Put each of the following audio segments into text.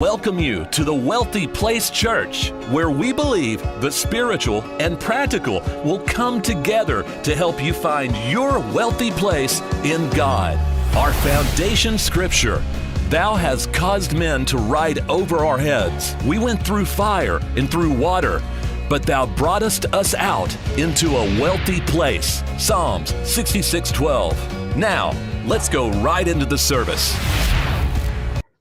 Welcome you to the Wealthy Place Church, where we believe the spiritual and practical will come together to help you find your wealthy place in God. Our foundation scripture, "Thou hast caused men to ride over our heads. We went through fire and through water, but thou broughtest us out into a wealthy place." Psalms 66:12. Now, let's go right into the service.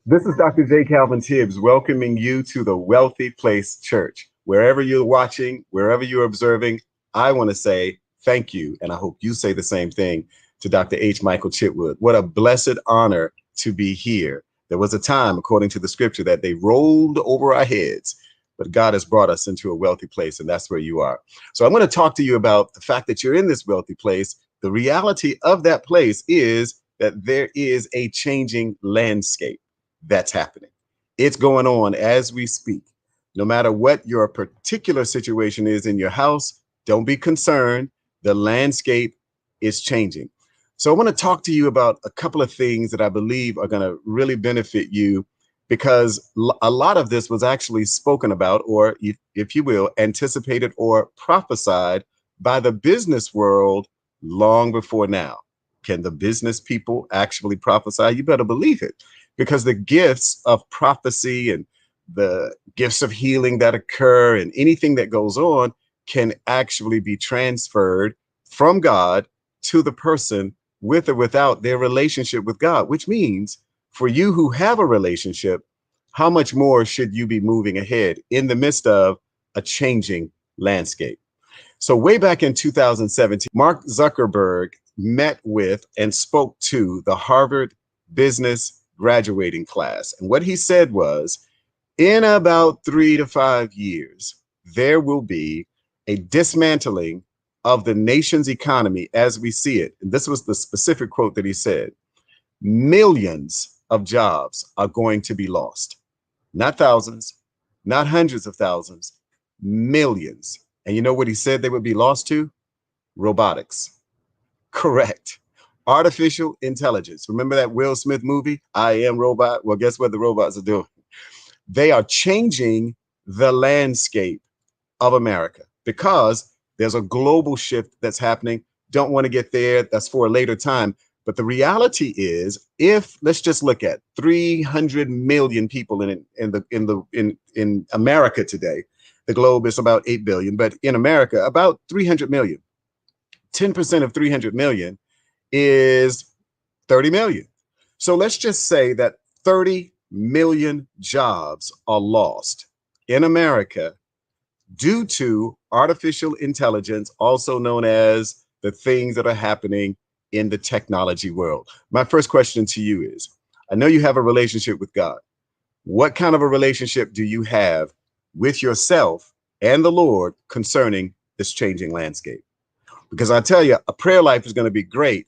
This is Dr. J. Calvin Tibbs welcoming you to the Wealthy Place Church. Wherever you're watching, wherever you're observing, I want to say thank you, and I hope you say the same thing to Dr. H. Michael Chitwood. What a blessed honor to be here. There was a time, according to the scripture, that they rolled over our heads, but God has brought us into a wealthy place, and that's where you are. So I'm going to talk to you about the fact that you're in this wealthy place. The reality of that place is that there is a changing landscape that's happening. It's going on as we speak. No matter what your particular situation is in your house, don't be concerned. The landscape is changing. So I want to talk to you about a couple of things that I believe are going to really benefit you, because a lot of this was actually spoken about, or if you will, anticipated or prophesied by the business world long before now. Can the business people actually prophesy? You better believe it. Because the gifts of prophecy and the gifts of healing that occur and anything that goes on can actually be transferred from God to the person with or without their relationship with God, which means for you who have a relationship, how much more should you be moving ahead in the midst of a changing landscape? So way back in 2017, Mark Zuckerberg met with and spoke to the Harvard Business graduating class. And what he said was, in about 3 to 5 years, there will be a dismantling of the nation's economy as we see it. And this was the specific quote that he said. Millions of jobs are going to be lost. Not thousands, not hundreds of thousands, millions. And you know what he said they would be lost to? Robotics. Correct. Artificial intelligence. Remember that Will Smith movie, I Am Robot? Well, guess what the robots are doing? They are changing the landscape of America because there's a global shift that's happening. Don't want to get there. That's for a later time. But the reality is, if let's just look at 300 million people in America today. The globe is about 8 billion, but in America, about 300 million. 10% of 300 million is 30 million. So let's just say that 30 million jobs are lost in America due to artificial intelligence, also known as the things that are happening in the technology world. My first question to you is, I know you have a relationship with God. What kind of a relationship do you have with yourself and the Lord concerning this changing landscape? Because I tell you, a prayer life is going to be great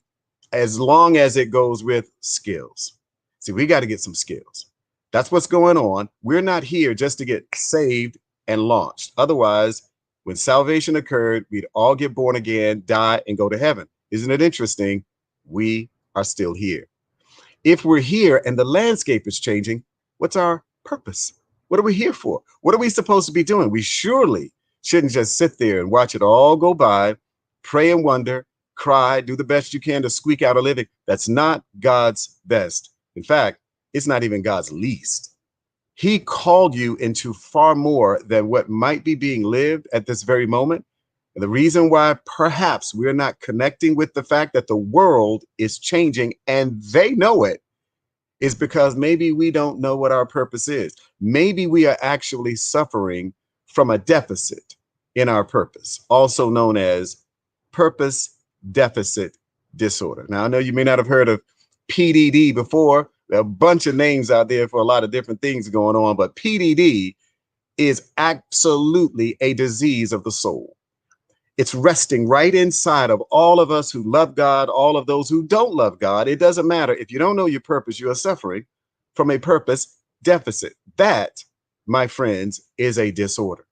as long as it goes with skills. See, we got to get some skills. That's what's going on. We're not here just to get saved and launched. Otherwise, when salvation occurred, we'd all get born again, die, and go to heaven. Isn't it interesting? We are still here. If we're here and the landscape is changing, what's our purpose? What are we here for? What are we supposed to be doing? We surely shouldn't just sit there and watch it all go by, pray and wonder, cry, do the best you can to squeak out a living. That's not God's best. In fact, it's not even God's least. He called you into far more than what might be being lived at this very moment. And the reason why perhaps we're not connecting with the fact that the world is changing and they know it is because maybe we don't know what our purpose is. Maybe we are actually suffering from a deficit in our purpose, also known as purpose deficit disorder. Now, I know you may not have heard of PDD before. There are a bunch of names out there for a lot of different things going on, but PDD is absolutely a disease of the soul. It's resting right inside of all of us who love God, all of those who don't love God. It doesn't matter. If you don't know your purpose, you are suffering from a purpose deficit. That, my friends, is a disorder.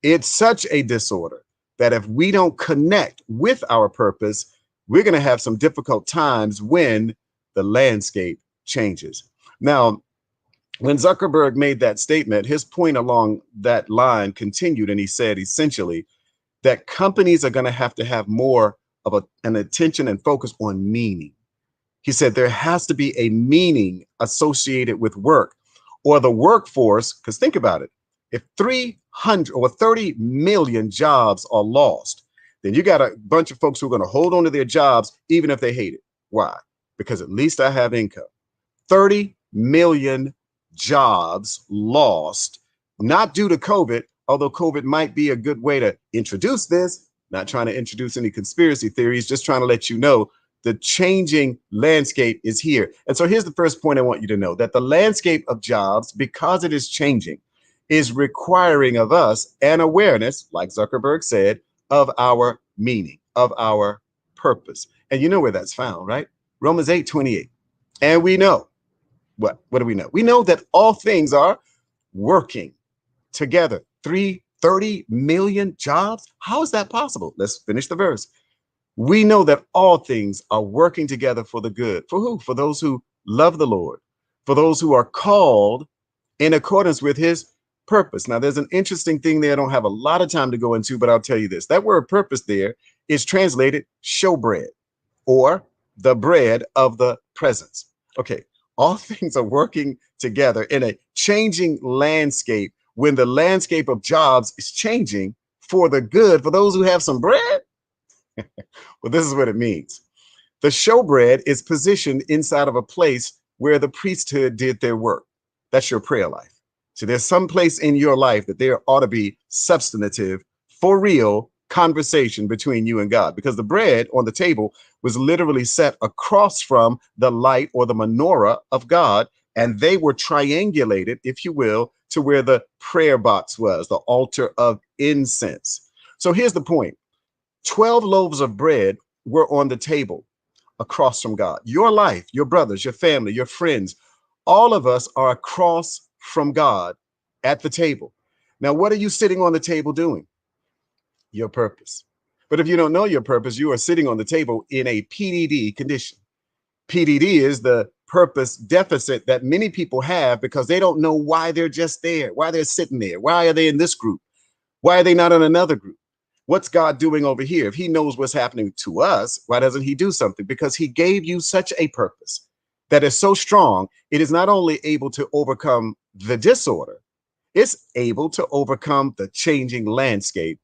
It's such a disorder that if we don't connect with our purpose, we're going to have some difficult times when the landscape changes. Now, When Zuckerberg made that statement, his point along that line continued, and he said essentially that companies are going to have more of an attention and focus on meaning. He said there has to be a meaning associated with work or the workforce. Because think about it. If 300 or 30 million jobs are lost, then you got a bunch of folks who are going to hold on to their jobs, even if they hate it. Why? Because at least I have income. 30 million jobs lost, not due to COVID, although COVID might be a good way to introduce this. Not trying to introduce any conspiracy theories, just trying to let you know the changing landscape is here. And so here's the first point I want you to know, that the landscape of jobs, because it is changing, is requiring of us an awareness, like Zuckerberg said, of our meaning, of our purpose. And you know where that's found, right? Romans 8:28. And we know, what do we know? We know that all things are working together. 30 million jobs? How is that possible? Let's finish the verse. We know that all things are working together for the good. For who? For those who love the Lord, for those who are called in accordance with his purpose. Now, there's an interesting thing there I don't have a lot of time to go into, but I'll tell you this. That word purpose there is translated showbread, or the bread of the presence. Okay, all things are working together in a changing landscape when the landscape of jobs is changing for the good for those who have some bread. Well, this is what it means. The showbread is positioned inside of a place where the priesthood did their work. That's your prayer life. So there's some place in your life that there ought to be substantive, for real conversation between you and God, because the bread on the table was literally set across from the light or the menorah of God, and they were triangulated, if you will, to where the prayer box was, the altar of incense. So here's the point. 12 loaves of bread were on the table across from God. Your life, your brothers, your family, your friends, all of us are across from God at the table. Now, what are you sitting on the table doing? Your purpose. But if you don't know your purpose, you are sitting on the table in a PDD condition. PDD is the purpose deficit that many people have because they don't know why they're just there, why they're sitting there. Why are they in this group? Why are they not in another group? What's God doing over here? If he knows what's happening to us, why doesn't he do something? Because he gave you such a purpose that is so strong, it is not only able to overcome the disorder, it's able to overcome the changing landscape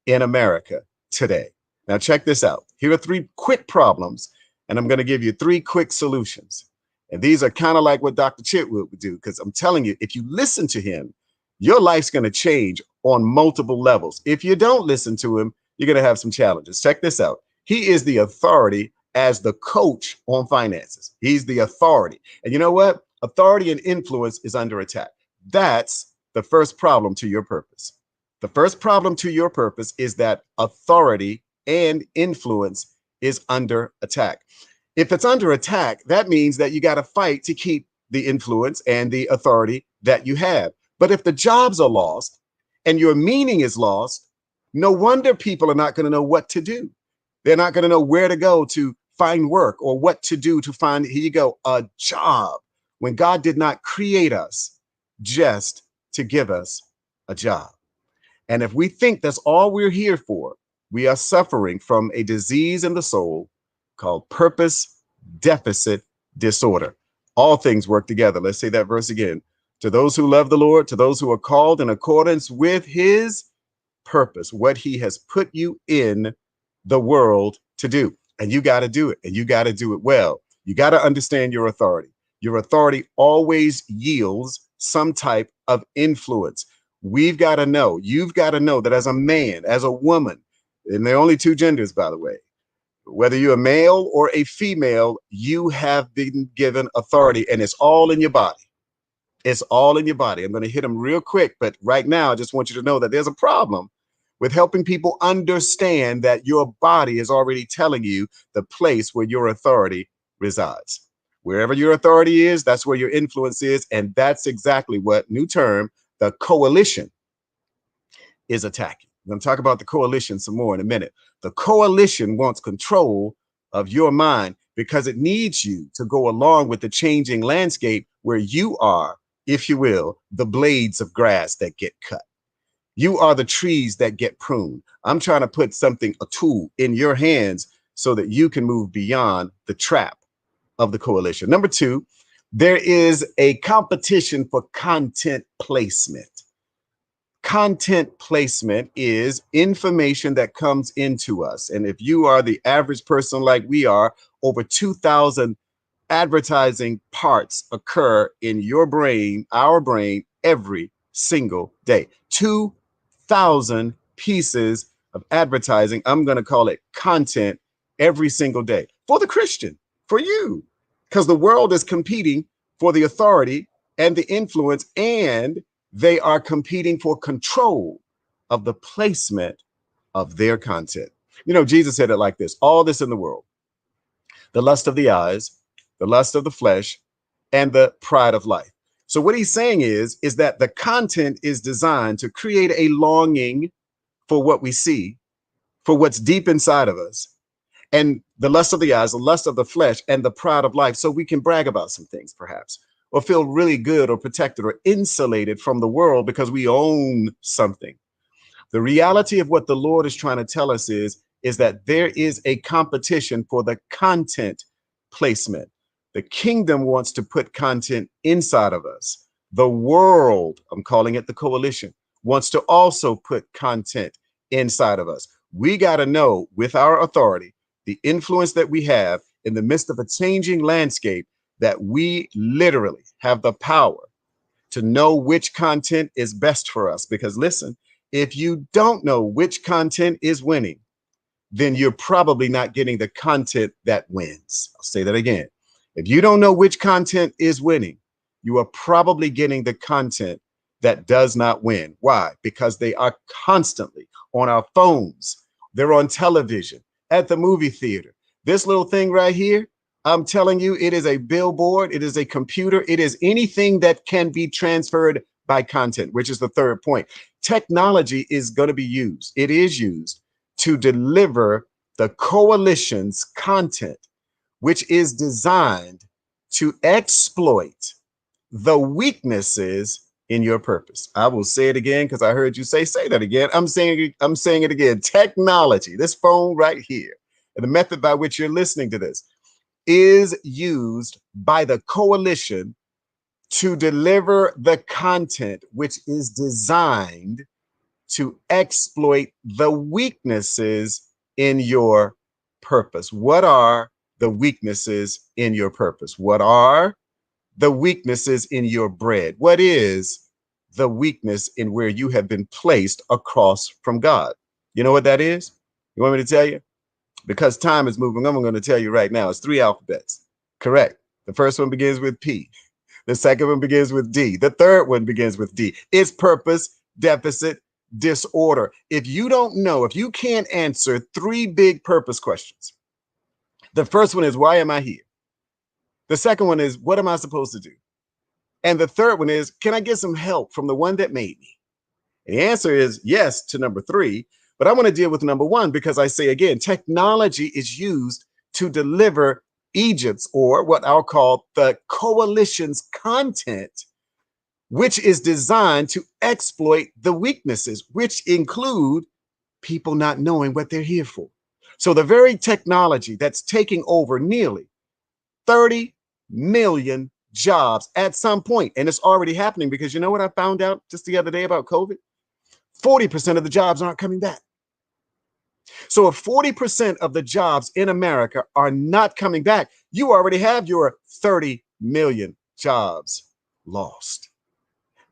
in America today. Now, check this out. Here are 3 quick problems, and I'm going to give you 3 quick solutions. And these are kind of like what Dr. Chitwood would do, because I'm telling you, if you listen to him, your life's going to change on multiple levels. If you don't listen to him, you're going to have some challenges. Check this out. He is the authority as the coach on finances. He's the authority. And you know what? Authority and influence is under attack. That's the first problem to your purpose. The first problem to your purpose is that authority and influence is under attack. If it's under attack, that means that you got to fight to keep the influence and the authority that you have. But if the jobs are lost and your meaning is lost, no wonder people are not going to know what to do. They're not going to know where to go to find work or what to do to find, here you go, a job, when God did not create us just to give us a job. And if we think that's all we're here for, we are suffering from a disease in the soul called purpose deficit disorder. All things work together. Let's say that verse again. To those who love the Lord, to those who are called in accordance with his purpose, what he has put you in the world to do. And you got to do it. And you got to do it well. You got to understand your authority. Your authority always yields some type of influence. We've got to know, you've got to know that as a man, as a woman, and there are only 2 genders, by the way, whether you're a male or a female, you have been given authority, and it's all in your body. It's all in your body. I'm going to hit them real quick, but right now, I just want you to know that there's a problem with helping people understand that your body is already telling you the place where your authority resides. Wherever your authority is, that's where your influence is. And that's exactly what, new term, the coalition is attacking. I'm going to talk about the coalition some more in a minute. The coalition wants control of your mind because it needs you to go along with the changing landscape where you are if you will, the blades of grass that get cut. You are the trees that get pruned. I'm trying to put something, a tool in your hands so that you can move beyond the trap of the coalition. Number two, there is a competition for content placement. Content placement is information that comes into us. And if you are the average person like we are, over 2,000 advertising parts occur in your brain, our brain, every single day. 2,000 pieces of advertising, I'm going to call it content, every single day for the Christian, for you, because the world is competing for the authority and the influence, and they are competing for control of the placement of their content. You know, Jesus said it like this: all this in the world, the lust of the eyes, the lust of the flesh, and the pride of life. So what he's saying is that the content is designed to create a longing for what we see, for what's deep inside of us, and the lust of the eyes, the lust of the flesh, and the pride of life, so we can brag about some things perhaps, or feel really good or protected or insulated from the world because we own something. The reality of what the Lord is trying to tell us is that there is a competition for the content placement. The kingdom wants to put content inside of us. The world, I'm calling it the coalition, wants to also put content inside of us. We got to know, with our authority, the influence that we have in the midst of a changing landscape, that we literally have the power to know which content is best for us. Because listen, if you don't know which content is winning, then you're probably not getting the content that wins. I'll say that again. If you don't know which content is winning, you are probably getting the content that does not win. Why? Because they are constantly on our phones. They're on television, at the movie theater. This little thing right here, I'm telling you, it is a billboard. It is a computer. It is anything that can be transferred by content, which is the third point. Technology is going to be used. It is used to deliver the coalition's content, which is designed to exploit the weaknesses in your purpose. I will say it again because I heard you say that again. I'm saying it again. Technology, this phone right here, and the method by which you're listening to this, is used by the coalition to deliver the content which is designed to exploit the weaknesses in your purpose. What are the weaknesses in your purpose? What are the weaknesses in your bread? What is the weakness in where you have been placed across from God? You know what that is? You want me to tell you? Because time is moving, I'm going to tell you right now. It's 3 alphabets. Correct. The first one begins with P. The second one begins with D. The third one begins with D. It's purpose, deficit, disorder. If you don't know, if you can't answer 3 big purpose questions, the first one is, why am I here? The second one is, what am I supposed to do? And the third one is, can I get some help from the one that made me? And the answer is yes to number 3. But I want to deal with number 1 because I say again, technology is used to deliver Egypt's, or what I'll call the coalition's, content, which is designed to exploit the weaknesses, which include people not knowing what they're here for. So the very technology that's taking over nearly 30 million jobs at some point, and it's already happening, because you know what I found out just the other day about COVID? 40% of the jobs aren't coming back. So if 40% of the jobs in America are not coming back, you already have your 30 million jobs lost.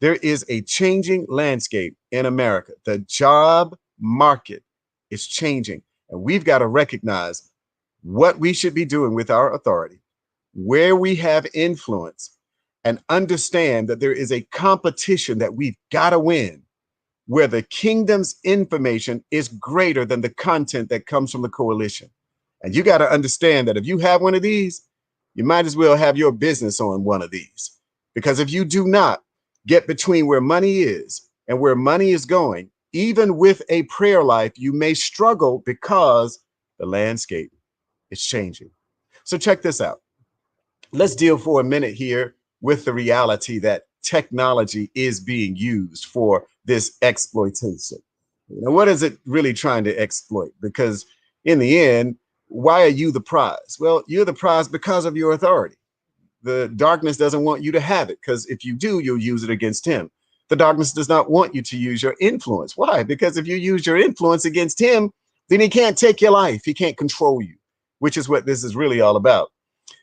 There is a changing landscape in America. The job market is changing, and we've got to recognize what we should be doing with our authority, where we have influence, and understand that there is a competition that we've got to win, where the kingdom's information is greater than the content that comes from the coalition. And you got to understand that if you have one of these, you might as well have your business on one of these. Because if you do not get between where money is and where money is going, even with a prayer life, you may struggle because the landscape is changing. So check this out. Let's deal for a minute here with the reality that technology is being used for this exploitation. What is it really trying to exploit? Because in the end, why are you the prize? Well, you're the prize because of your authority. The darkness doesn't want you to have it, because if you do, you'll use it against him. The darkness does not want you to use your influence. Why? Because if you use your influence against him, then he can't take your life. He can't control you, which is what this is really all about.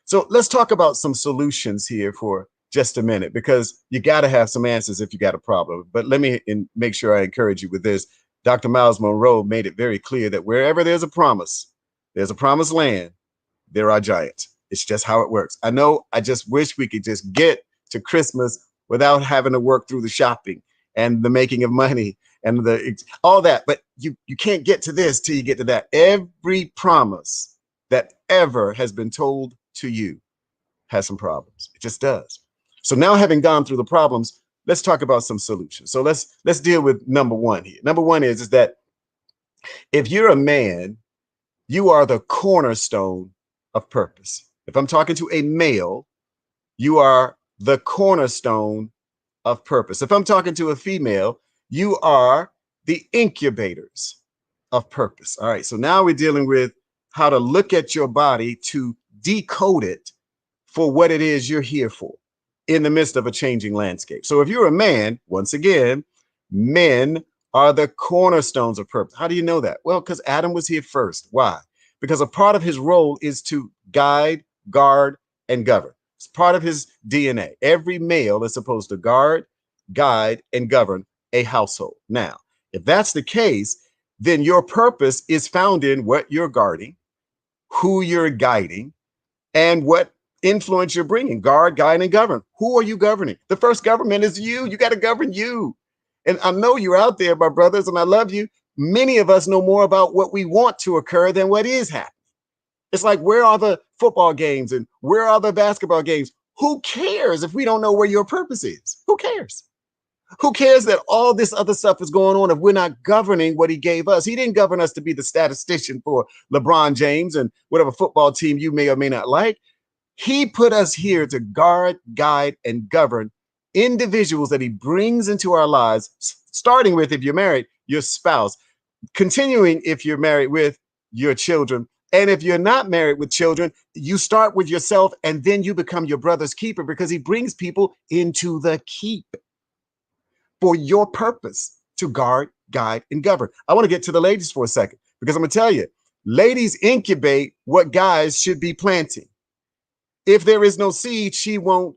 So let's talk about some solutions here for just a minute, because you got to have some answers if you got a problem. But let me make sure I encourage you with this. Dr. Miles Monroe made it very clear that wherever there's a promised land, there are giants. It's just how it works. I know, I just wish we could just get to Christmas without having to work through the shopping and the making of money and all that. But you can't get to this till you get to that. Every promise that ever has been told to you has some problems. It just does. So now, having gone through the problems, let's talk about some solutions. So let's deal with number one here. Number one is that if you're a man, you are the cornerstone of purpose. If I'm talking to a male, you are the cornerstone of purpose. If I'm talking to a female, you are the incubators of purpose. All right. So now we're dealing with how to look at your body to decode it for what it is you're here for in the midst of a changing landscape. So if you're a man, once again, men are the cornerstones of purpose. How do you know that? Well, because Adam was here first. Why? Because a part of his role is to guide, guard, and govern. It's part of his DNA. Every male is supposed to guard, guide, and govern a household. Now, if that's the case, then your purpose is found in what you're guarding, who you're guiding, and what influence you're bringing. Guard, guide, and govern. Who are you governing? The first government is you. You got to govern you. And I know you're out there, my brothers, and I love you. Many of us know more about what we want to occur than what is happening. It's like, where are the football games and where are the basketball games? Who cares if we don't know where your purpose is? Who cares? Who cares that all this other stuff is going on if we're not governing what he gave us? He didn't govern us to be the statistician for LeBron James and whatever football team you may or may not like. He put us here to guard, guide, and govern individuals that he brings into our lives, starting with, if you're married, your spouse, continuing if you're married, with your children. And if you're not married with children, you start with yourself, and then you become your brother's keeper, because he brings people into the keep for your purpose to guard, guide, and govern. I want to get to the ladies for a second, because I'm going to tell you, ladies incubate what guys should be planting. If there is no seed, she won't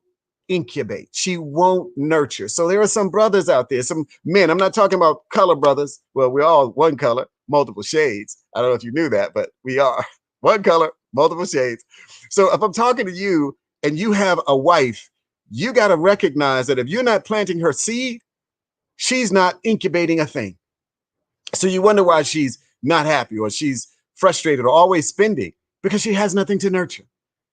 incubate. She won't nurture. So there are some brothers out there, some men. I'm not talking about color brothers. Well, we're all one color, multiple shades. I don't know if you knew that, but we are one color, multiple shades. So if I'm talking to you and you have a wife, you got to recognize that if you're not planting her seed, she's not incubating a thing. So you wonder why she's not happy, or she's frustrated, or always spending, because she has nothing to nurture.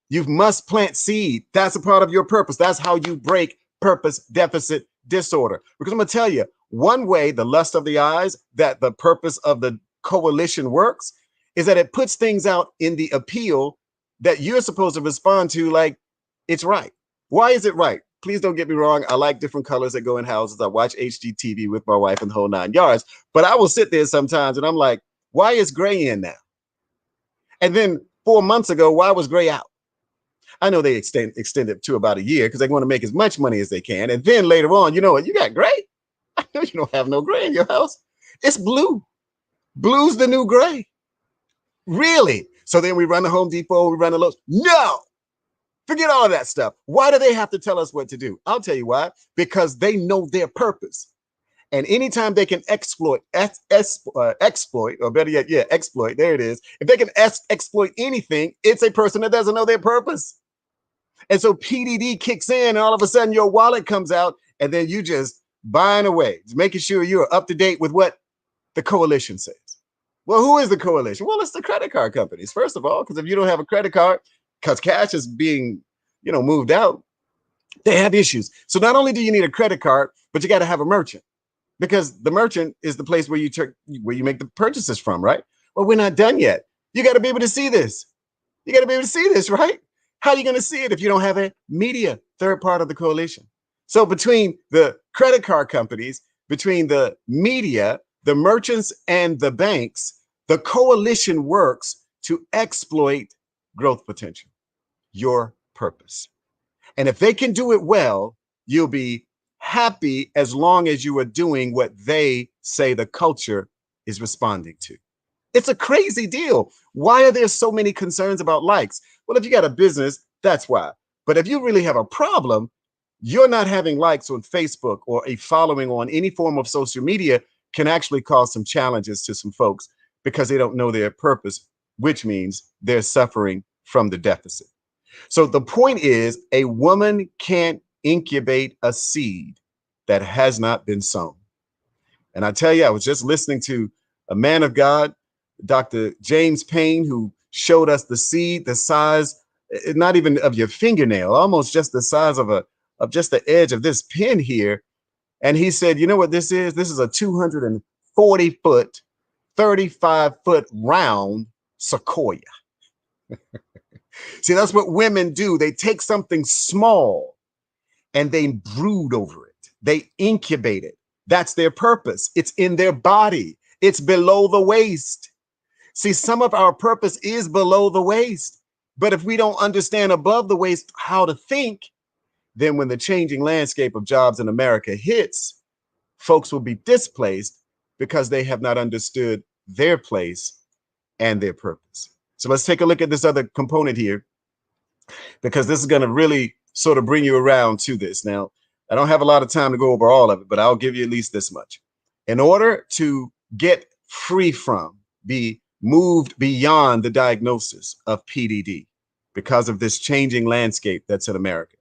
You must plant seed. That's a part of your purpose. That's how you break purpose deficit disorder. Because I'm going to tell you, one way the lust of the eyes, that the purpose of the coalition works, is that it puts things out in the appeal that you're supposed to respond to like it's right. Why is it right? Please don't get me wrong. I like different colors that go in houses. I watch HGTV with my wife and the whole 9 yards. But I will sit there sometimes and I'm like, why is gray in now? And then 4 months ago, why was gray out? I know they extend it to about a year because they want to make as much money as they can. And then later on, you know what? You got gray? I know you don't have no gray in your house. It's blue. Blue's the new gray. Really? So then we run to Home Depot, we run to Lowe's. No! Forget all of that stuff. Why do they have to tell us what to do? I'll tell you why. Because they know their purpose. And anytime they can exploit, or better yet, exploit, there it is. If they can exploit anything, it's a person that doesn't know their purpose. And so PDD kicks in, and all of a sudden your wallet comes out, and then you just buying away, just making sure you're up to date with what the coalition says. Well, who is the coalition? Well, it's the credit card companies, first of all, because if you don't have a credit card, because cash is being, moved out, they have issues. So not only do you need a credit card, but you got to have a merchant, because the merchant is the place where you make the purchases from, right? Well, we're not done yet. You got to be able to see this. You got to be able to see this, right? How are you going to see it if you don't have a media, third part of the coalition? So between the credit card companies, between the media, the merchants, and the banks, the coalition works to exploit growth potential, your purpose. And if they can do it well, you'll be happy as long as you are doing what they say the culture is responding to. It's a crazy deal. Why are there so many concerns about likes? Well, if you got a business, that's why. But if you really have a problem, you're not having likes on Facebook or a following on any form of social media can actually cause some challenges to some folks because they don't know their purpose, which means they're suffering from the deficit. So the point is, a woman can't incubate a seed that has not been sown. And I tell you, I was just listening to a man of God, Dr. James Payne, who showed us the seed, the size, not even of your fingernail, almost just the size of just the edge of this pin here. And he said, you know what this is? This is a 240-foot, 35-foot round sequoia. See, that's what women do. They take something small and they brood over it. They incubate it. That's their purpose. It's in their body. It's below the waist. See, some of our purpose is below the waist. But if we don't understand above the waist how to think, then when the changing landscape of jobs in America hits, folks will be displaced because they have not understood their place and their purpose. So let's take a look at this other component here, because this is going to really sort of bring you around to this. Now, I don't have a lot of time to go over all of it, but I'll give you at least this much. In order to get free from, be moved beyond the diagnosis of PDD because of this changing landscape that's in America,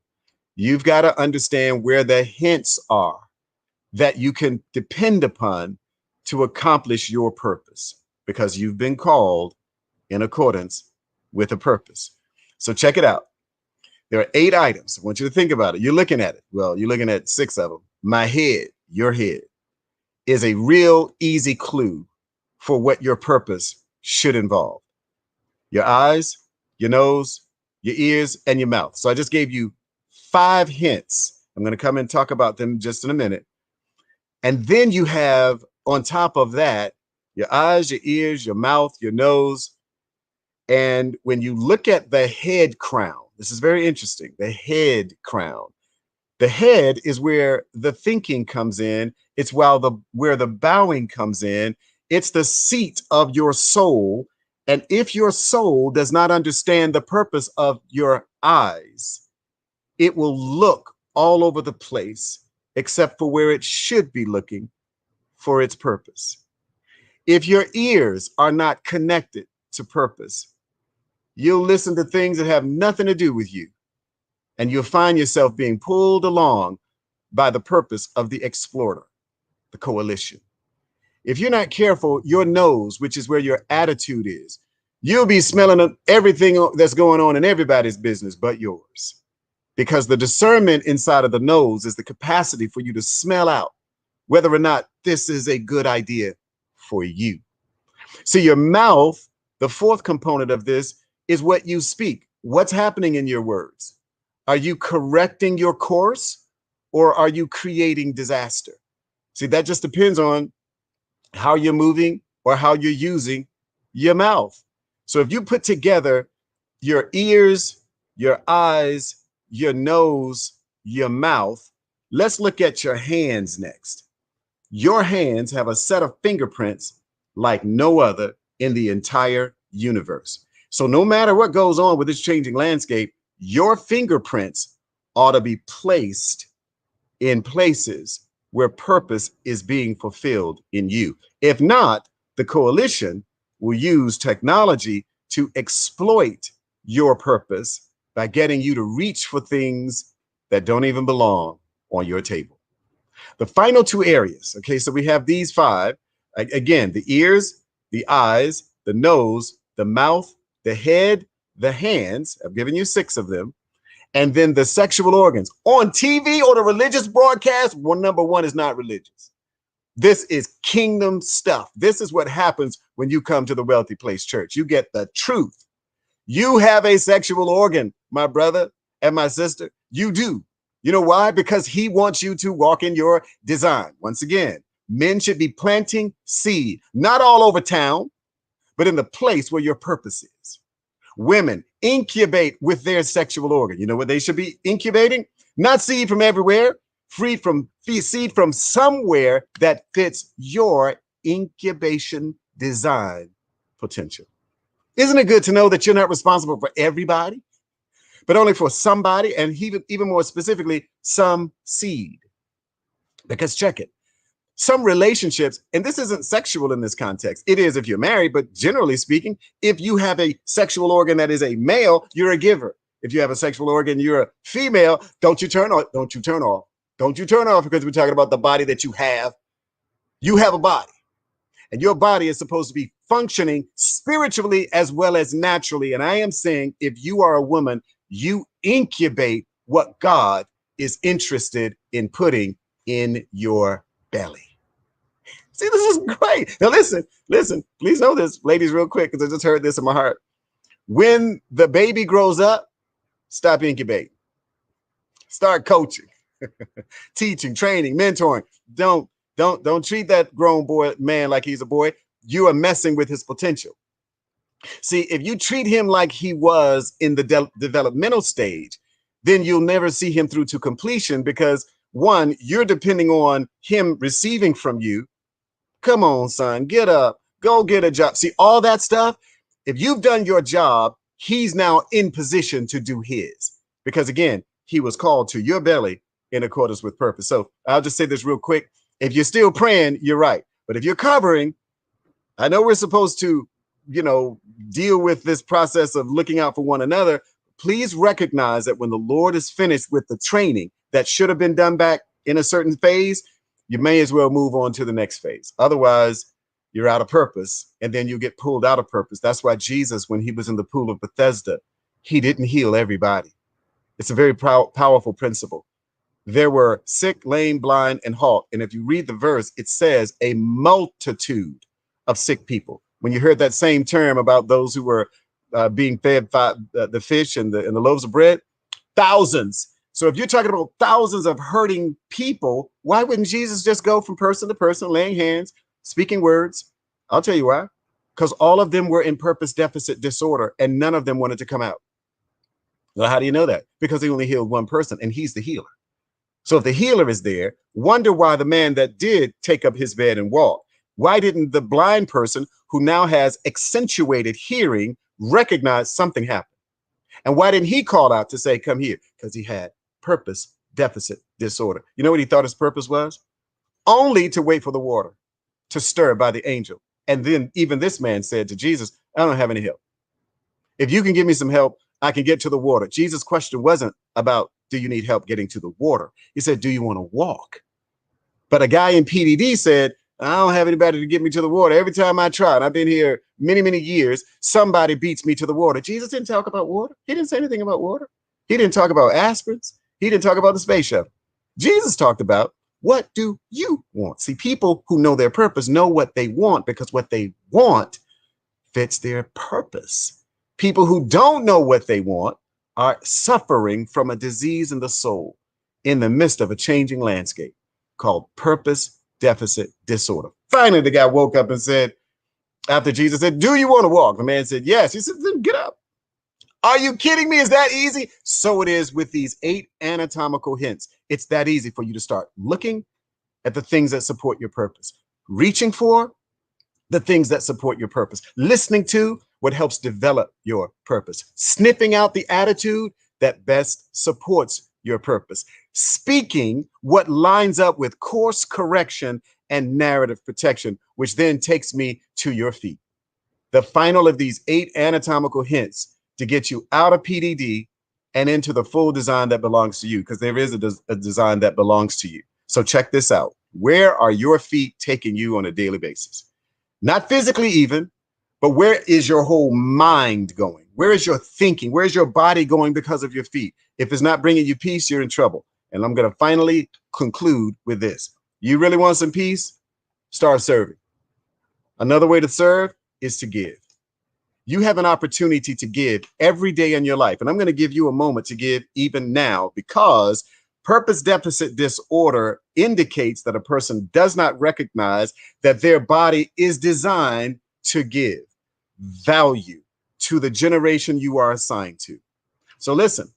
you've got to understand where the hints are that you can depend upon to accomplish your purpose, because you've been called in accordance with a purpose. So check it out. There are 8 items. I want you to think about it. You're looking at it. Well, you're looking at 6 of them. My head, your head, is a real easy clue for what your purpose should involve. Your eyes, your nose, your ears, and your mouth. So I just gave you 5 hints. I'm going to come and talk about them just in a minute. And then you have, on top of that, your eyes, your ears, your mouth, your nose. And when you look at the head crown, this is very interesting, the head crown. The head is where the thinking comes in. It's where the bowing comes in. It's the seat of your soul. And if your soul does not understand the purpose of your eyes, it will look all over the place except for where it should be looking for its purpose. If your ears are not connected to purpose, you'll listen to things that have nothing to do with you, and you'll find yourself being pulled along by the purpose of the explorer, the coalition. If you're not careful, your nose, which is where your attitude is, you'll be smelling everything that's going on in everybody's business but yours, because the discernment inside of the nose is the capacity for you to smell out whether or not this is a good idea for you. See, your mouth, the 4th component of this, is what you speak. What's happening in your words? Are you correcting your course, or are you creating disaster? See, that just depends on how you're moving or how you're using your mouth. So if you put together your ears, your eyes, your nose, your mouth, let's look at your hands next. Your hands have a set of fingerprints like no other in the entire universe. So no matter what goes on with this changing landscape, your fingerprints ought to be placed in places where purpose is being fulfilled in you. If not, the coalition will use technology to exploit your purpose by getting you to reach for things that don't even belong on your table. The final 2 areas, okay, so we have these 5. Again, the ears, the eyes, the nose, the mouth, the head, the hands. I've given you 6 of them. And then the sexual organs. On TV or the religious broadcast, number 1 is not religious. This is kingdom stuff. This is what happens when you come to the Wealthy Place Church. You get the truth. You have a sexual organ, my brother and my sister. You do. You know why? Because he wants you to walk in your design. Once again, men should be planting seed, not all over town, but in the place where your purpose is. Women incubate with their sexual organ. You know what they should be incubating? Not seed from everywhere, seed from somewhere that fits your incubation design potential. Isn't it good to know that you're not responsible for everybody, but only for somebody, and even more specifically, some seed? Because check it. Some relationships, and this isn't sexual in this context. It is if you're married, but generally speaking, if you have a sexual organ that is a male, you're a giver. If you have a sexual organ, you're a female, don't you turn off. Don't you turn off. Don't you turn off, because we're talking about the body that you have. You have a body, and your body is supposed to be functioning spiritually as well as naturally. And I am saying, if you are a woman, you incubate what God is interested in putting in your belly. See, this is great. Now listen, please know this, ladies, real quick, because I just heard this in my heart. When the baby grows up, stop incubating. Start coaching, teaching, training, mentoring. Don't treat that grown boy man like he's a boy. You are messing with his potential. See, if you treat him like he was in the developmental stage, then you'll never see him through to completion, because one, you're depending on him receiving from you. Come on, son, get up, go get a job. See, all that stuff, if you've done your job, he's now in position to do his, because again, he was called to your belly in accordance with purpose. So I'll just say this real quick. If you're still praying, you're right. But if you're covering, I know we're supposed to, deal with this process of looking out for one another. Please recognize that when the Lord is finished with the training that should have been done back in a certain phase, you may as well move on to the next phase. Otherwise, you're out of purpose, and then you get pulled out of purpose. That's why Jesus, when he was in the pool of Bethesda, he didn't heal everybody. It's a very powerful principle. There were sick, lame, blind, and halt. And if you read the verse, it says a multitude of sick people. When you heard that same term about those who were being fed the fish and the loaves of bread, thousands. So if you're talking about thousands of hurting people, why wouldn't Jesus just go from person to person, laying hands, speaking words? I'll tell you why. Because all of them were in purpose deficit disorder, and none of them wanted to come out. Well, how do you know that? Because he only healed one person, and he's the healer. So if the healer is there, wonder why the man that did take up his bed and walk, why didn't the blind person who now has accentuated hearing recognize something happened? And why didn't he call out to say, come here? Because he had purpose deficit disorder. You know what he thought his purpose was? Only to wait for the water to stir by the angel. And then even this man said to Jesus, I don't have any help. If you can give me some help, I can get to the water. Jesus' question wasn't about, do you need help getting to the water? He said, do you want to walk? But a guy in PDD said, I don't have anybody to get me to the water. Every time I try, and I've been here many, many years, somebody beats me to the water. Jesus didn't talk about water. He didn't say anything about water. He didn't talk about aspirins. He didn't talk about the space shuttle. Jesus talked about, what do you want? See, people who know their purpose know what they want, because what they want fits their purpose. People who don't know what they want are suffering from a disease in the soul in the midst of a changing landscape called purpose deficit disorder. Finally, the guy woke up and said, after Jesus said, do you want to walk? The man said, yes. He said, then get up. Are you kidding me? Is that easy? So it is with these 8 anatomical hints. It's that easy for you to start looking at the things that support your purpose, reaching for the things that support your purpose, listening to what helps develop your purpose, sniffing out the attitude that best supports your purpose, speaking what lines up with course correction and narrative protection, which then takes me to your feet. The final of these 8 anatomical hints to get you out of PDD and into the full design that belongs to you, because there is a design that belongs to you. So check this out. Where are your feet taking you on a daily basis? Not physically even, but where is your whole mind going? Where is your thinking? Where is your body going because of your feet? If it's not bringing you peace, you're in trouble. And I'm going to finally conclude with this. You really want some peace? Start serving. Another way to serve is to give. You have an opportunity to give every day in your life. And I'm going to give you a moment to give even now, because Purpose deficit disorder indicates that a person does not recognize that their body is designed to give value to the generation you are assigned to. So listen,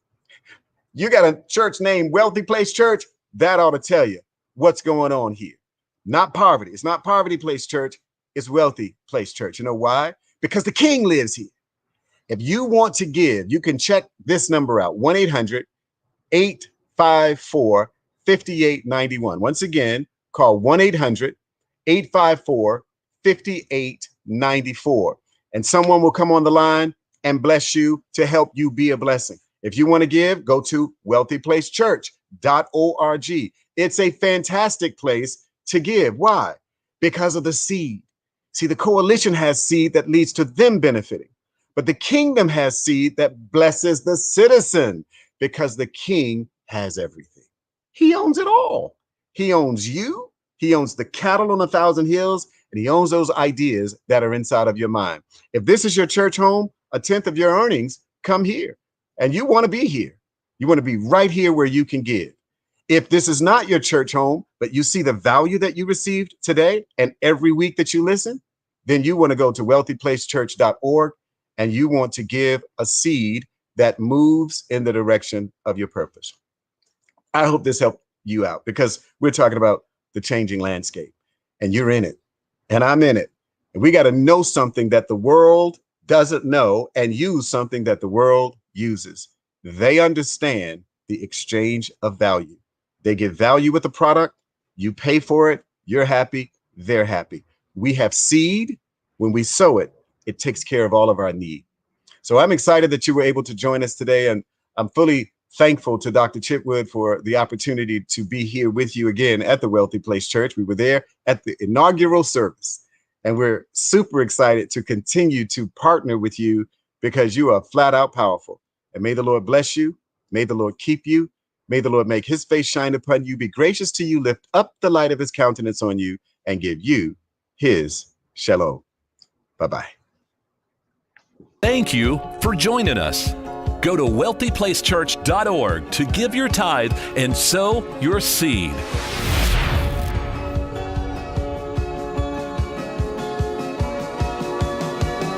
you got a church named Wealthy Place Church, that ought to tell you what's going on here. Not poverty. It's not Poverty Place Church. It's Wealthy Place Church. You know why? Because the King lives here. If you want to give, you can check this number out, 1-800-854-5891. Once again, call 1-800-854-5894. And someone will come on the line and bless you to help you be a blessing. If you want to give, go to wealthyplacechurch.org. It's a fantastic place to give. Why? Because of the seed. See, the coalition has seed that leads to them benefiting. But the kingdom has seed that blesses the citizen, because the king has everything. He owns it all. He owns you. He owns the cattle on 1,000 hills, and he owns those ideas that are inside of your mind. If this is your church home, 1/10 of your earnings come here, and you want to be here. You want to be right here where you can give. If this is not your church home, but you see the value that you received today and every week that you listen, then you want to go to wealthyplacechurch.org, and you want to give a seed that moves in the direction of your purpose. I hope this helped you out, because we're talking about the changing landscape, and you're in it, and I'm in it. And we got to know something that the world doesn't know and use something that the world uses. They understand the exchange of value. They get value with the product. You pay for it. You're happy. They're happy. We have seed. When we sow it, it takes care of all of our need. So I'm excited that you were able to join us today, and I'm fully thankful to Dr. Chitwood for the opportunity to be here with you again at the Wealthy Place Church. We were there at the inaugural service, and we're super excited to continue to partner with you, because you are flat out powerful. And may the Lord bless you. May the Lord keep you. May the Lord make his face shine upon you, be gracious to you, lift up the light of his countenance on you, and give you his shalom. Bye-bye. Thank you for joining us. Go to wealthyplacechurch.org to give your tithe and sow your seed.